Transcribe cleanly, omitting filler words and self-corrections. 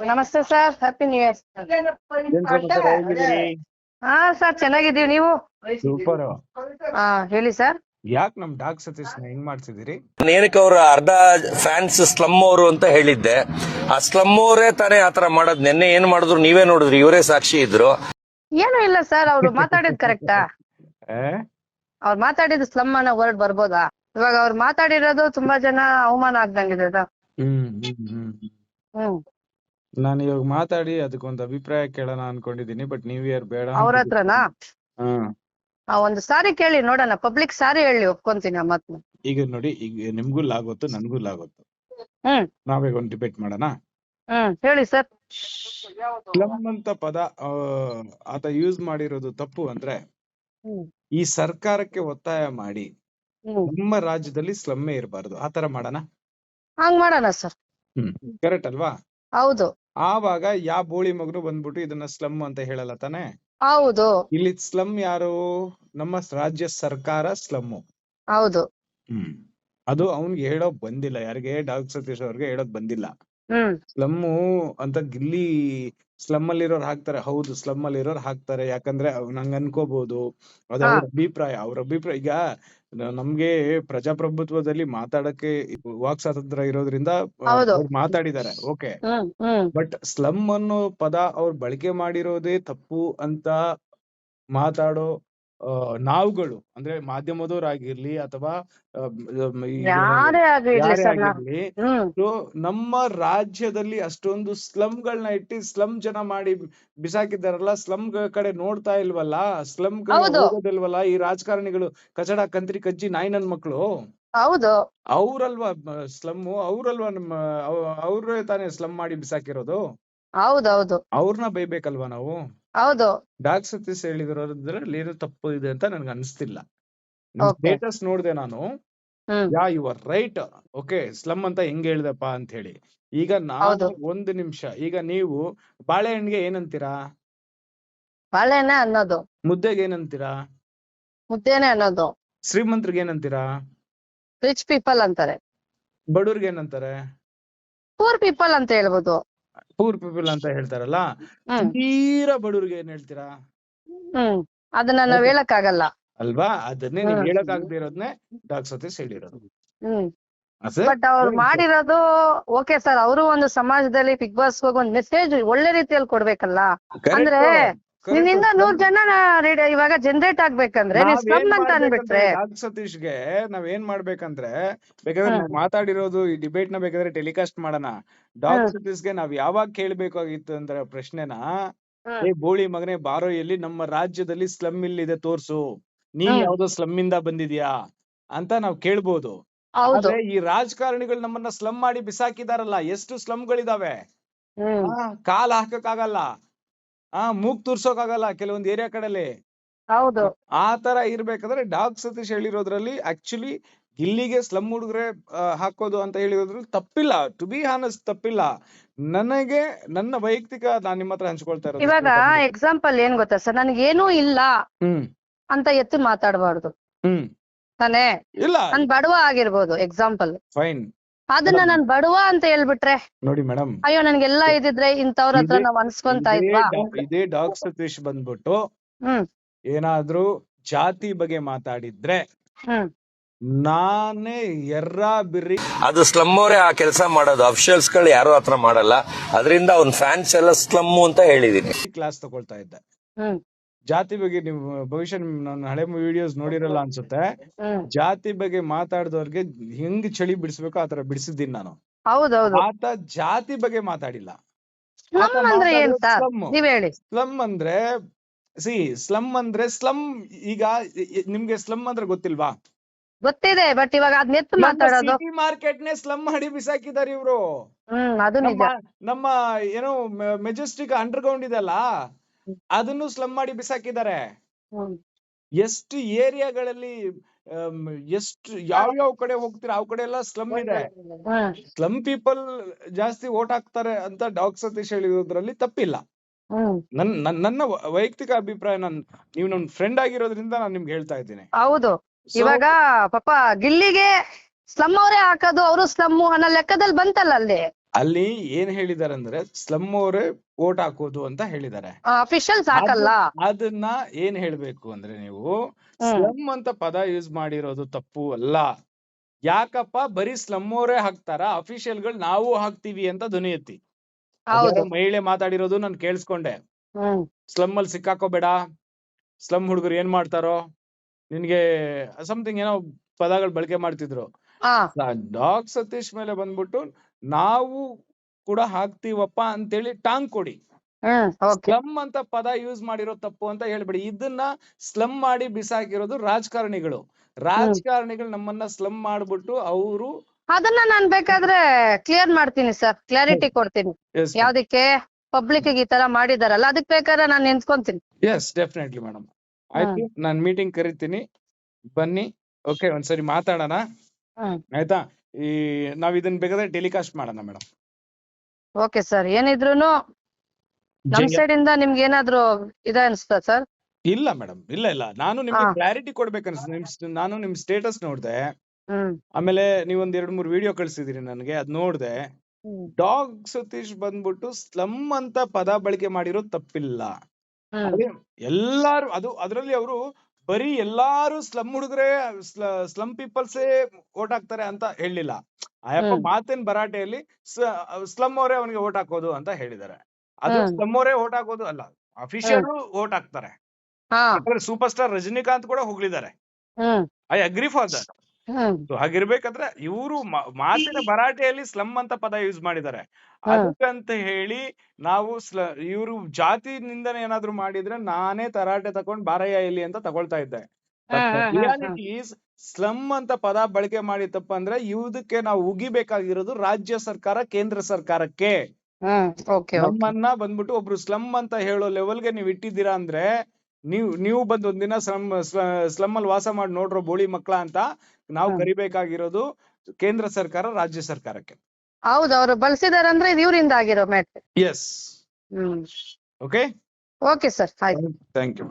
ನಮಸ್ತೆ sir, happy new year. ಏನ್ ಸಮಾಚಾರ, ಹೇಗಿದ್ದೀರಿ? ಹಾ ಸರ್, ಚೆನ್ನಾಗಿದ್ದೀವಿ. ನೀವು? ಸೂಪರ್. ಹಾ ಹೇಳಿ ಸರ್. ಯಾಕೆ ನಮ್ ಡಾಗ್ ಸತೀಶ್ ಹಿಂಗ್ ಮಾಡ್ತಿದ್ದೀರಿ? ಏನಕ್ಕೆ ಅವ್ರ ಅರ್ಧ ಫ್ಯಾನ್ಸ್ ಸ್ಲಮ್ ಅವರು ಅಂತ ಹೇಳಿದ್ದೆ. ಆ ಸ್ಲಮ್ ಅವರೇ ತಾನೇ ಆತರ ಮಾಡೋದ್. ನೆನ್ನೆ ಏನ್ ಮಾಡಿದ್ರು ನೀವೇ ನೋಡಿದ್ರಿ, ಇವರೇ ಸಾಕ್ಷಿ ಇದ್ರು. ಏನು ಇಲ್ಲ ಸರ್, ಅವ್ರು ಮಾತಾಡಿದ್ ಕರೆಕ್ಟಾ? ಆ? ಅವ್ರು ಮಾತಾಡಿದ್ ಸ್ಲಮ್ ಅನ್ನೋ ವರ್ಡ್ ಬರ್ಬೋದಾ? ಇವಾಗ ಅವ್ರು ಮಾತಾಡಿರೋದು ತುಂಬಾ ಜನ ಅವಮಾನ ಆಗ್ದಂಗಿದೆ ಸರ್. ಹ್ಮ್ ನಾನು ಇವಾಗ ಮಾತಾಡಿ ಅದಕ್ಕೊಂದು ಅಭಿಪ್ರಾಯ ಕೇಳೋಣ ಅನ್ಕೊಂಡಿದೀನಿ, ಬಟ್ ನ್ಯೂ ಇಯರ್ ಬೇಡ ಅವ್ರ ಹತ್ರನಾ? ಹ್ಮ್. ಒಂದು ಸಾರಿ ಕೇಳಿ ನೋಡೋಣ, ಪಬ್ಲಿಕ್ ಸಾರಿ ಹೇಳಿ ಒಪ್ಕೊಂತೀನಿ ಆ ಮಾತ್ನ. ಈಗ ನೋಡಿ, ಈಗ ನಿಮ್ಗೂ ಲಾಗೊತ್ತು ನನ್ಗೂ ಲಾಗೊತ್ತು. ಹ್ಮ್ ನಾವೀಗ ಒಂದು ಡಿಬೇಟ್ ಮಾಡೋಣ. ಹೇಳಿ ಸರ್. ಸ್ಲಮ್ ಅಂತ ಪದ ಆತ ಯೂಸ್ ಮಾಡಿರೋದು ತಪ್ಪು ಅಂದ್ರೆ, ಹ್ಮ್ ಈ ಸರ್ಕಾರಕ್ಕೆ ಒತ್ತಾಯ ಮಾಡಿ ಹ್ಮ್ ನಮ್ಮ ರಾಜ್ಯದಲ್ಲಿ ಸ್ಲಮ್ಮೇ ಇರಬಾರ್ದು, ಆತರ ಮಾಡೋಣ. ಹಂಗ್ ಮಾಡೋಣ ಸರ್. ಕರೆಕ್ಟ್ ಅಲ್ವಾ? ಹೌದು ಆವಾಗ ಯಾವ ಬೋಳಿ ಮಗನು ಬಂದ್ಬಿಟ್ಟು ಇದನ್ನ ಸ್ಲಮ್ ಅಂತ ಹೇಳಲ್ಲ ತಾನೆ. ಹೌದು ಇಲ್ಲಿ ಸ್ಲಮ್ ಯಾರು? ನಮ್ಮ ರಾಜ್ಯ ಸರ್ಕಾರ ಸ್ಲಮ್ಮು. ಹೌದು. ಅದು ಅವ್ನ್ಗೆ ಹೇಳೋಕ್ ಬಂದಿಲ್ಲ, ಯಾರಿಗೆ? ಡಾಗ್ ಸತೀಶ್ ಅವ್ರಿಗೆ ಹೇಳೋಕ್ ಬಂದಿಲ್ಲ. ಹ್ಮ್ ಸ್ಲಮ್ಮು ಅಂತ ಗಿಲ್ಲಿ ಸ್ಲಮ್ ಅಲ್ಲಿರೋರು ಹಾಕ್ತಾರೆ. ಹೌದು, ಸ್ಲಮ್ ಅಲ್ಲಿರೋರು ಹಾಕ್ತಾರೆ, ಯಾಕಂದ್ರೆ ನಂಗ್ ಅನ್ಕೋಬಹುದು, ಅದು ಅವ್ರ ಅಭಿಪ್ರಾಯ. ಈಗ ನಮ್ಗೆ ಪ್ರಜಾಪ್ರಭುತ್ವದಲ್ಲಿ ಮಾತಾಡಕ್ಕೆ ವಾಕ್ ಸ್ವಾತಂತ್ರ್ಯ ಇರೋದ್ರಿಂದ ಹೌದು. ಅವ್ರು ಮಾತಾಡಿದ್ದಾರೆ, ಓಕೆ. ಬಟ್ ಸ್ಲಮ್ ಅನ್ನೋ ಪದ ಅವ್ರು ಬಳಕೆ ಮಾಡಿರೋದೇ ತಪ್ಪು ಅಂತ ಮಾತಾಡೋ ನಾವುಗಳು, ಅಂದ್ರೆ ಮಾಧ್ಯಮದವರಾಗಿರ್ಲಿ ಅಥವಾ ಯಾರೇ ಆಗ್ಲಿ ಯಾರೇ ಸರ್. ಆಗಿರ್ಲಿ, ಸೊ ನಮ್ಮ ರಾಜ್ಯದಲ್ಲಿ ಅಷ್ಟೊಂದು ಸ್ಲಮ್ಗಳನ್ನ ಇಟ್ಟು ಸ್ಲಮ್ ಜನ ಮಾಡಿ ಬಿಸಾಕಿದಾರಲ್ಲ, ಸ್ಲಮ್ ಕಡೆ ನೋಡ್ತಾ ಇಲ್ವಲ್ಲ, ಸ್ಲಮ್ ಕಡೆ ಹೌದು. ಹೋಗೋದಿಲ್ವಲ್ಲ ಈ ರಾಜಕಾರಣಿಗಳು, ಕಚಡ ಕಂತ್ರಿ ಕಜ್ಜಿ ನಾಯಿ ನನ್ ಮಕ್ಳು. ಹೌದು ಅವ್ರಲ್ವಾ ಸ್ಲಮ್? ಅವ್ರಲ್ವಾ ನಮ್ಮ ಅವ್ರೇ ತಾನೇ ಸ್ಲಮ್ ಮಾಡಿ ಬಿಸಾಕಿರೋದು? ಹೌದೌದು ಅವ್ರನ್ನ ಬೈಬೇಕಲ್ವಾ ನಾವು? ಹೌದು. ಡಾಗ್ ಸತೀಶ್ ಹೇಳಿದ್ರಲ್ಲಿ ಏನು ತಪ್ಪು ಇದೆ ಅಂತ ನನ್ಗೆ ಅನಿಸ್ತಿಲ್ಲ. Okay. ಸ್ಟೇಟಸ್ ನೋಡ್ದೆ ನಾನು. Hmm yeah you are right, okay, slum ಅಂತ ಹೆಂಗ್ ಹೇಳ್ದಪ್ಪ ಅಂತ ಹೇಳಿ. ಈಗ ನಾನು ಹೌದು. ಒಂದು ನಿಮಿಷ, ಈಗ ನೀವು ಬಾಳೆಹಣ್ಣಿಗೆ ಏನಂತೀರಾ? ಬಾಳೆಹಣ್ಣೆ ಅನ್ನೋದು, ಮುದ್ದೆಗೆ ಏನಂತೀರಾ? ಮುದ್ದೇನೆ ಅನ್ನೋದು. ಶ್ರೀಮಂತರಿಗೆ ಏನಂತೀರಾ? ರಿಚ್ ಪೀಪಲ್ ಅಂತಾರೆ, ಬಡವ್ರಿಗೆ ಏನಂತಾರೆ? ಪೂರ್ ಪೀಪಲ್ ಅಂತ ಹೇಳ್ಬೋದು. ಪೂರ್ ಪೀಪಲ್ ಅಂತ ಹೇಳ್ತಾರಲ್ಲ, ಹ್ಮ್ ತೀರಾ ಬಡವ್ರಿಗೆ ಏನ್ ಹೇಳ್ತೀರಾ? ಅದನ್ನ ನಾವ್ ಹೇಳಕ್ ಆಗಲ್ಲ ಅಲ್ವಾ? ಅದನ್ನೇ ನೀವ್ ಹೇಳಕ್ಕಾಗದೇ ಇರೋದ್ನೇ ಡಾಗ್ ಸತೀಶ್ ಹೇಳಿರೋದು. ಬಟ್ ಅವ್ರು ಮಾಡಿರೋದು ಓಕೆ ಸರ್. ಅವರು ಒಂದು ಸಮಾಜದಲ್ಲಿ ಬಿಗ್ ಬಾಸ್ ಹೋಗಿ ಒಂದ್ ಮೆಸೇಜ್ ಒಳ್ಳೆ ರೀತಿಯಲ್ಲಿ ಕೊಡ್ಬೇಕಲ್ಲ. ಅಂದ್ರೆ ನಿನ್ನಿಂದ 100 ಜನ ಇವಾಗ ಜನರೇಟ್ ಆಗ್ಬೇಕಂದ್ರೆ ನೀವ್ ಸ್ಲಮ್ ಅಂತ ಅನ್ಬಿಟ್ರೆ, ಡಾಗ್ ಸತೀಶ್ಗೆ ನಾವ್ ಏನ್ ಮಾಡ್ಬೇಕಂದ್ರೆ, ಬೇಕಾದ್ರೆ ನಾವ್ ಮಾತಾಡಿರೋದು ಈ ಡಿಬೇಟ್ ನ ಬೇಕಾದ್ರೆ ಟೆಲಿಕಾಸ್ಟ್ ಮಾಡೋಣ. ಡಾಗ್ ಸತೀಶ್ಗೆ ನಾವ್ ಯಾವಾಗ ಕೇಳ್ಬೇಕಾಗಿತ್ತು ಅಂದ್ರೆ ಪ್ರಶ್ನೆನ, ಏ ಬೋಳಿ ಮಗನೇ ಬಾರೋ, ಎಲ್ಲಿ ನಮ್ಮ ರಾಜ್ಯದಲ್ಲಿ ಸ್ಲಮ್ ಇಲ್ಲಿದೆ ತೋರ್ಸು, ನೀ ಯಾವ್ದೋ ಸ್ಲಮ್ ಇಂದ ಬಂದಿದ್ಯಾ ಅಂತ ನಾವ್ ಕೇಳ್ಬೋದು. ಆದ್ರೆ ಈ ರಾಜಕಾರಣಿಗಳು ನಮ್ಮನ್ನ ಸ್ಲಮ್ ಮಾಡಿ ಬಿಸಾಕಿದಾರಲ್ಲ, ಎಷ್ಟು ಸ್ಲಮ್ಗಳಿದಾವೆ, ಕಾಲ್ ಹಾಕಕ್ಕಾಗಲ್ಲ, ಮೂಗ್ ತೂರ್ಸೋಕಾಗಲ್ಲ ಕೆಲವೊಂದ್ ಏರಿಯಾ ಕಡೆಲಿ. ಹೌದು. ಆ ತರ ಇರ್ಬೇಕಾದ್ರೆ ಡಾಗ್ ಸತೀಶ್ ಹೇಳಿರೋದ್ರಲ್ಲಿ ಆಕ್ಚುಲಿ ಗಿಲ್ಲಿಗೆ ಸ್ಲಮ್ ಹುಡುಗ್ರೆ ಹಾಕೋದು ಅಂತ ಹೇಳಿರೋದ್ರಲ್ಲಿ ತಪ್ಪಿಲ್ಲ. ಟು ಬಿ ಹಾನೆಸ್ಟ್ ತಪ್ಪಿಲ್ಲ. ನನಗೆ ನನ್ನ ವೈಯಕ್ತಿಕ ನಾನ್ ನಿಮ್ಮ ಹತ್ರ ಹಂಚ್ಕೊಳ್ತಾ ಇರೋದು, ಇವಾಗ ಎಕ್ಸಾಂಪಲ್ ಏನ್ ಗೊತ್ತಾ ಸರ್, ನನಗೇನೂ ಇಲ್ಲ ಅಂತ ಎತ್ತಿ ಮಾತಾಡಬಾರ್ದು ತಾನೇ. ಇಲ್ಲ, ನನ್ ಬಡವ ಆಗಿರ್ಬೋದು ಎಕ್ಸಾಂಪಲ್, ಫೈನ್. ಅದನ್ನ ನಾನ್ ಬಡವ ಅಂತ ಹೇಳ್ಬಿಟ್ರೆ, ನೋಡಿ ಮೇಡಮ್, ಅಯ್ಯೋ ನನ್ಗೆಲ್ಲಾ ಇದಿದ್ರೆ ಇಂಥವ್ರ ಹತ್ರ ನಾವ್ ಅನ್ಸ್ಕೊಂತ ಇದ್ವಾ? ಇದೇ ಡಾಗ್ ಸತೀಶ್ ಬಂದ್ಬಿಟ್ಟು ಏನಾದ್ರೂ ಜಾತಿ ಬಗ್ಗೆ ಮಾತಾಡಿದ್ರೆ ನಾನೇ ಎರ್ರಾ ಬಿರ್ರಿ. ಅದು ಸ್ಲಮ್ ಅವರೇ ಆ ಕೆಲಸ ಮಾಡೋದು, ಅಫಿಷಿಯಲ್ಸ್ ಗಳು ಯಾರು ಆತರ ಮಾಡಲ್ಲ. ಅದರಿಂದ ಅವ್ನ ಫ್ಯಾನ್ಸ್ ಎಲ್ಲ ಸ್ಲಮ್ ಅಂತ ಹೇಳಿದೀನಿ. ಕ್ಲಾಸ್ ತಗೊಳ್ತಾ ಇದ್ದೆ ಜಾತಿ ಬಗ್ಗೆ. ನೀವು ಭವಿಷ್ಯ ನನ್ನ ಹಳೆ ವಿಡಿಯೋಸ್ ನೋಡಿರಲ್ಲ ಅನ್ಸುತ್ತೆ. ಜಾತಿ ಬಗ್ಗೆ ಮಾತಾಡಿದವ್ರಿಗೆ ಹೆಂಗ್ ಚಳಿ ಬಿಡಿಸ್ಬೇಕು ಆತರ ಬಿಡಿಸಿದ್ದೀನಿ ನಾನು. ಹೌದೌದು. ಆತ ಜಾತಿ ಬಗ್ಗೆ ಮಾತಾಡಿಲ್ಲ. ಸ್ಲಮ್ ಅಂದ್ರೆ ಏನ್ ಸರ್, ನೀವ್ ಹೇಳಿ. ಸ್ಲಮ್ ಅಂದ್ರೆ ಸ್ಲಮ್ ಅಂದ್ರೆ ಸ್ಲಮ್. ಈಗ ನಿಮ್ಗೆ ಸ್ಲಮ್ ಅಂದ್ರೆ ಗೊತ್ತಿಲ್ವಾ? ಗೊತ್ತಿದೆ, ಬಟ್ ಇವಾಗ ಅದ್ ನೆತ್ತು ಮಾತಾಡೋದು. ಸಿಟಿ ಮಾರ್ಕೆಟ್ ನೇ ಸ್ಲಮ್ ಮಾಡಿ ಬಿಸಾಕಿದಾರೆ ಇವ್ರು. ಅದು ನಿಜ. ನಮ್ಮ ಏನೋ ಮೆಜೆಸ್ಟಿಕ್ ಅಂಡರ್ಗ್ರೌಂಡ್ ಇದೆಲ್ಲ, ಅದನ್ನು ಸ್ಲಮ್ ಮಾಡಿ ಬಿಸಾಕಿದ್ದಾರೆ. ಎಷ್ಟು ಏರಿಯಾಗಳಲ್ಲಿ, ಎಷ್ಟು ಯಾವ ಕಡೆ ಹೋಗ್ತೀರಾ ಆ ಕಡೆ ಎಲ್ಲ ಸ್ಲಮ್ ಇದೆ. ಸ್ಲಮ್ ಪೀಪಲ್ ಜಾಸ್ತಿ ವೋಟ್ ಹಾಕ್ತಾರೆ ಅಂತ ಡಾಗ್ ಸತೀಶ್ ಹೇಳಿರೋದ್ರಲ್ಲಿ ತಪ್ಪಿಲ್ಲ. ನನ್ನ ವೈಯಕ್ತಿಕ ಅಭಿಪ್ರಾಯ. ನೀವು ನನ್ನ ಫ್ರೆಂಡ್ ಆಗಿರೋದ್ರಿಂದ ನಾನು ನಿಮ್ಗೆ ಹೇಳ್ತಾ ಇದ್ದೀನಿ. ಹೌದು. ಇವಾಗ ಪಾಪ ಗಿಲ್ಲಿಗೆ ಸ್ಲಮ್ ಅವರೇ ಹಾಕೋದು, ಅವರು ಸ್ಲಮ್ ಅನ್ನೋ ಲೆಕ್ಕದಲ್ಲಿ ಬಂತಲ್ಲ ಅಲ್ಲಿ. ಅಲ್ಲಿ ಏನ್ ಹೇಳಿದಾರೆ ಅಂದ್ರೆ ಸ್ಲಮ್ ಅವರೇ ವೋಟ್ ಹಾಕೋದು ಅಂತ ಹೇಳಿದ್ದಾರೆ. ಅಫಿಷಿಯಲ್ಸ್ ಹಾಕಲ್ಲ. ಅದನ್ನ ಏನ್ ಹೇಳ್ಬೇಕು ಅಂದ್ರೆ ನೀವು ಸ್ಲಮ್ ಅಂತ ಪದ ಯೂಸ್ ಮಾಡಿರೋದು ತಪ್ಪು ಅಲ್ಲ. ಯಾಕಪ್ಪ ಬರೀ ಸ್ಲಮ್ ಅವರೇ ಹಾಕ್ತಾರ, ಅಫಿಷಿಯಲ್ಗಳು ನಾವು ಹಾಕ್ತಿವಿ ಅಂತ ಧ್ವನಿ ಎತ್ತಿ. ಮಹಿಳೆ ಮಾತಾಡಿರೋದು ನಾನು ಕೇಳಿಸ್ಕೊಂಡೆ. ಸ್ಲಮ್ ಅಲ್ಲಿ ಸಿಕ್ಕಾಕೋಬೇಡ, ಸ್ಲಮ್ ಹುಡುಗರು ಏನ್ ಮಾಡ್ತಾರೋ, ನಿನ್ಗೆ ಸಮಥಿಂಗ್ ಏನೋ ಪದಗಳು ಬಳಕೆ ಮಾಡ್ತಿದ್ರು. ಡಾಗ್ ಸತೀಶ್ ಮೇಲೆ ಬಂದ್ಬಿಟ್ಟು ನಾವು ಕೂಡ ಹಾಕ್ತಿವಪ್ಪ ಅಂತೇಳಿ ಟಾಂಗ್ ಕೊಡಿ. ಸ್ಲಮ್ ಅಂತ ಪದ ಯೂಸ್ ಮಾಡಿರೋ ತಪ್ಪು ಅಂತ ಹೇಳ್ಬೇಡಿ. ಇದನ್ನ ಸ್ಲಮ್ ಮಾಡಿ ಬಿಸಾಕಿರೋದು ರಾಜಕಾರಣಿಗಳು. ನಮ್ಮನ್ನ ಸ್ಲಮ್ ಮಾಡ್ಬಿಟ್ಟು ಅವರು ಅದನ್ನ ನಾನ್ ಬೇಕಾದ್ರೆ ಕ್ಲಿಯರ್ ಮಾಡ್ತೀನಿ ಸರ್, ಕ್ಲಾರಿಟಿ ಕೊಡ್ತೀನಿ. ಯಾವ್ದಕ್ಕೆ ಪಬ್ಲಿಕ್ ಈ ತರ ಮಾಡಿದಾರಲ್ಲ ಅದಕ್ಕೆ ಬೇಕಾದ್ರೆ ನಾನು ನಿಂತ್ಕೊಂತೀನಿ. Yes definitely madam. ಆಯ್ತು, ನಾನ್ ಮೀಟಿಂಗ್ ಕರಿತೀನಿ, ಬನ್ನಿ. ಓಕೆ, ಒಂದ್ಸರಿ ಮಾತಾಡೋಣ ಆಯ್ತಾ. ನಾವ್ ಇದನ್ನ ಬೇಕಾದ್ರೆ ಟೆಲಿಕಾಸ್ಟ್ ಮಾಡೋಣ ಮೇಡಮ್. Okay sir. ಏನಿದ್ರೂನು ನಮ್ ಸೈಡ್ ಇಂದ ನಿಮ್ಗೆ ಏನಾದ್ರು ಇದೆ ಅನ್ಸ್ತಾ ಸರ್? ಇಲ್ಲ ಮೇಡಮ್, ಇಲ್ಲ ನಾನು ನಿಮ್ಗೆ ಕ್ಲಾರಿಟಿ ಕೊಡ್ಬೇಕನ್ಸ. ನಾನು ನಿಮ್ ಸ್ಟೇಟಸ್ ನೋಡ್ದೆ, ಆಮೇಲೆ ನೀವೊಂದ್ 2-3 ವಿಡಿಯೋ ಕಳ್ಸಿದಿರಿ ನನಗೆ, ಅದ್ ನೋಡ್ದೆ. ಡಾಗ್ ಸತೀಶ್ ಬಂದ್ಬಿಟ್ಟು ಸ್ಲಮ್ ಅಂತ ಪದ ಬಳಕೆ ಮಾಡಿರೋ ತಪ್ಪಿಲ್ಲ. ಎಲ್ಲಾರು ಅದ್ರಲ್ಲಿ ಅವರು ಬರೀ ಎಲ್ಲಾರು ಸ್ಲಮ್ ಹುಡುಗರೇ, ಸ್ಲಮ್ ಪೀಪಲ್ಸೇ ವೋಟ್ ಹಾಕ್ತಾರೆ ಅಂತ ಹೇಳಿಲ್ಲ. ಆಯಪ್ಪ ಮಾತಿನ ಭರಾಟೆಯಲ್ಲಿ ಸ್ಲಮ್ ಅವರೇ ಅವನಿಗೆ ವೋಟ್ ಹಾಕೋದು ಅಂತ ಹೇಳಿದ್ದಾರೆ. ಅದು ಸ್ಲಮ್ ಅವರೇ ವೋಟ್ ಹಾಕೋದು ಅಲ್ಲ, ಅಫಿಷಿಯಲ್ ವೋಟ್ ಹಾಕ್ತಾರೆ. ಸೂಪರ್ ಸ್ಟಾರ್ ರಜನಿಕಾಂತ್ ಕೂಡ ಹೋಗ್ಲಿದ್ದಾರೆ. I agree for that. ಹಾಗಿರ್ಬೇಕಾದ್ರೆ ಇವರು ಮಾತಿನ ಭರಾಟೆಯಲ್ಲಿ ಸ್ಲಮ್ ಅಂತ ಪದ ಯೂಸ್ ಮಾಡಿದ್ದಾರೆ. ಅದಕ್ಕಂತ ಹೇಳಿ ನಾವು ಇವರು ಜಾತಿ ನಿಂದನೆ ಏನಾದ್ರು ಮಾಡಿದ್ರೆ ನಾನೇ ತರಾಟೆ ತಕೊಂಡ್ ಬಾರಯ್ಯ ಇಲ್ಲಿ ಅಂತ ತಗೊಳ್ತಾ ಇದ್ದೆ. ರಿಯಾಲಿಟಿ ಈಸ್ ಸ್ಲಮ್ ಅಂತ ಪದ ಬಳಕೆ ಮಾಡಿ ತಪ್ಪಂದ್ರೆ ಇದಕ್ಕೆ ನಾವು ಉಗಿಬೇಕಾಗಿರೋದು ರಾಜ್ಯ ಸರ್ಕಾರ, ಕೇಂದ್ರ ಸರ್ಕಾರಕ್ಕೆ. ನಮ್ಮನ್ನ ಬಂದ್ಬಿಟ್ಟು ಒಬ್ರು ಸ್ಲಮ್ ಅಂತ ಹೇಳೋ ಲೆವೆಲ್ಗೆ ನೀವ್ ಇಟ್ಟಿದ್ದೀರಾ ಅಂದ್ರೆ ನೀವು ಬಂದ್ ಒಂದಿನ ಸ್ಲಮ್ ಅಲ್ಲಿ ವಾಸ ಮಾಡಿ ನೋಡ್ರೋ ಬೋಳಿ ಮಕ್ಳ ಅಂತ ನಾವು ಕರಿಬೇಕಾಗಿರೋದು ಕೇಂದ್ರ ಸರ್ಕಾರ, ರಾಜ್ಯ ಸರ್ಕಾರಕ್ಕೆ. ಹೌದು, ಅವರು ಬಳಸಿದಾರೆ ಅಂದ್ರೆ ಇವರಿಂದ ಆಗಿರೋ matter. Yes. Okay okay sir, ಆಯ್ತು. Thank you.